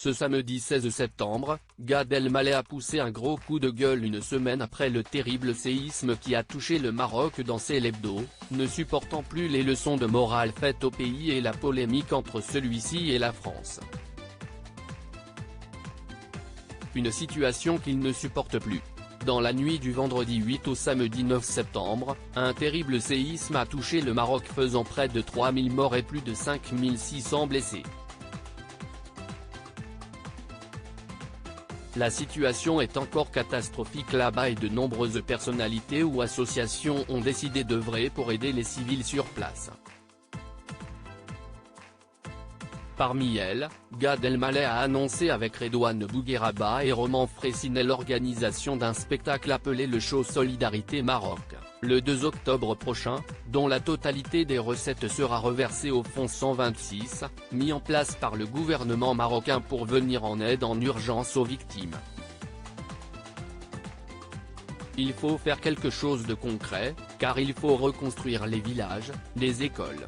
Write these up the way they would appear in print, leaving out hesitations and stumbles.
Ce samedi 16 septembre, Gad Elmaleh a poussé un gros coup de gueule une semaine après le terrible séisme qui a touché le Maroc dans l'hebdo, ne supportant plus les leçons de morale faites au pays et la polémique entre celui-ci et la France. Une situation qu'il ne supporte plus. Dans la nuit du vendredi 8 au samedi 9 septembre, un terrible séisme a touché le Maroc faisant près de 3000 morts et plus de 5600 blessés. La situation est encore catastrophique là-bas et de nombreuses personnalités ou associations ont décidé d'œuvrer pour aider les civils sur place. Parmi elles, Gad Elmaleh a annoncé avec Redouane Bougueraba et Roman Frécinet l'organisation d'un spectacle appelé le Show Solidarité Maroc, le 2 octobre prochain, dont la totalité des recettes sera reversée au Fonds 126, mis en place par le gouvernement marocain pour venir en aide en urgence aux victimes. Il faut faire quelque chose de concret, car il faut reconstruire les villages, les écoles.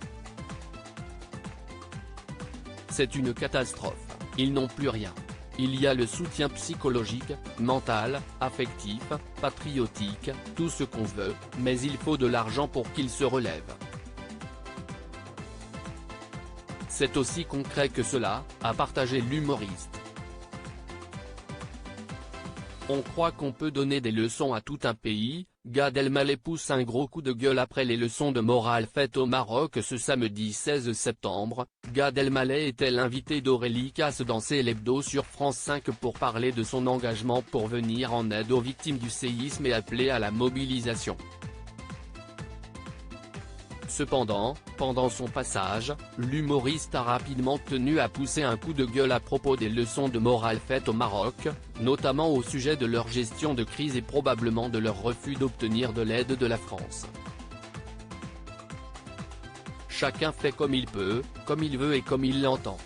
C'est une catastrophe, ils n'ont plus rien. Il y a le soutien psychologique, mental, affectif, patriotique, tout ce qu'on veut, mais il faut de l'argent pour qu'ils se relèvent. C'est aussi concret que cela, a partagé l'humoriste. On croit qu'on peut donner des leçons à tout un pays. Gad Elmaleh pousse un gros coup de gueule après les leçons de morale faites au Maroc ce samedi 16 septembre. Gad Elmaleh était l'invité d'Aurélie Casse dans l'hebdo sur France 5 pour parler de son engagement pour venir en aide aux victimes du séisme et appeler à la mobilisation. Cependant, pendant son passage, l'humoriste a rapidement tenu à pousser un coup de gueule à propos des leçons de morale faites au Maroc, notamment au sujet de leur gestion de crise et probablement de leur refus d'obtenir de l'aide de la France. Chacun fait comme il peut, comme il veut et comme il l'entend.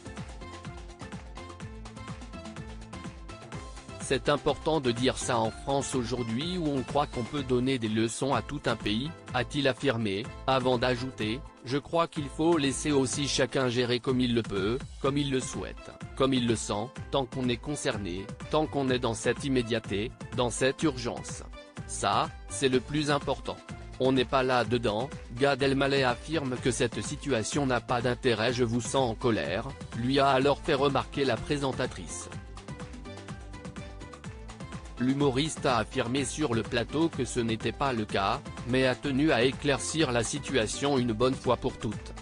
C'est important de dire ça en France aujourd'hui où on croit qu'on peut donner des leçons à tout un pays, a-t-il affirmé, avant d'ajouter, je crois qu'il faut laisser aussi chacun gérer comme il le peut, comme il le souhaite, comme il le sent, tant qu'on est concerné, tant qu'on est dans cette immédiateté, dans cette urgence. Ça, c'est le plus important. On n'est pas là-dedans. Gad Elmaleh affirme que cette situation n'a pas d'intérêt. Je vous sens en colère, lui a alors fait remarquer la présentatrice. L'humoriste a affirmé sur le plateau que ce n'était pas le cas, mais a tenu à éclaircir la situation une bonne fois pour toutes.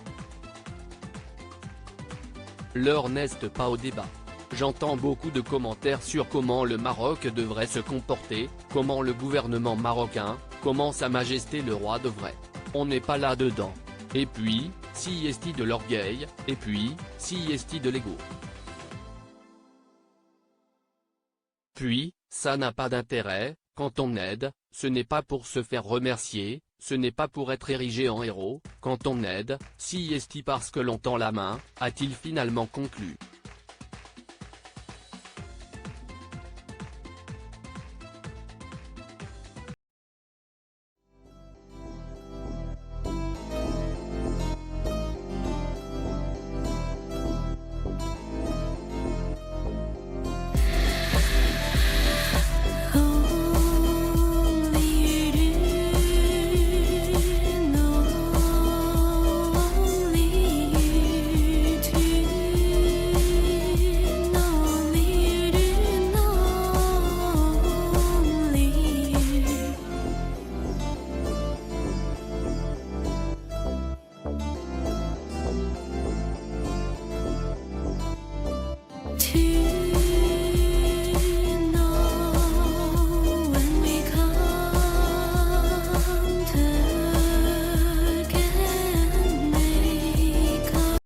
L'heure n'est pas au débat. J'entends beaucoup de commentaires sur comment le Maroc devrait se comporter, comment le gouvernement marocain, comment Sa Majesté le roi devrait. On n'est pas là-dedans. Et puis, si est-il de l'orgueil, et puis, si est-il de l'ego. Puis, ça n'a pas d'intérêt, quand on aide, ce n'est pas pour se faire remercier, ce n'est pas pour être érigé en héros, quand on aide, si est-il parce que l'on tend la main, a-t-il finalement conclu.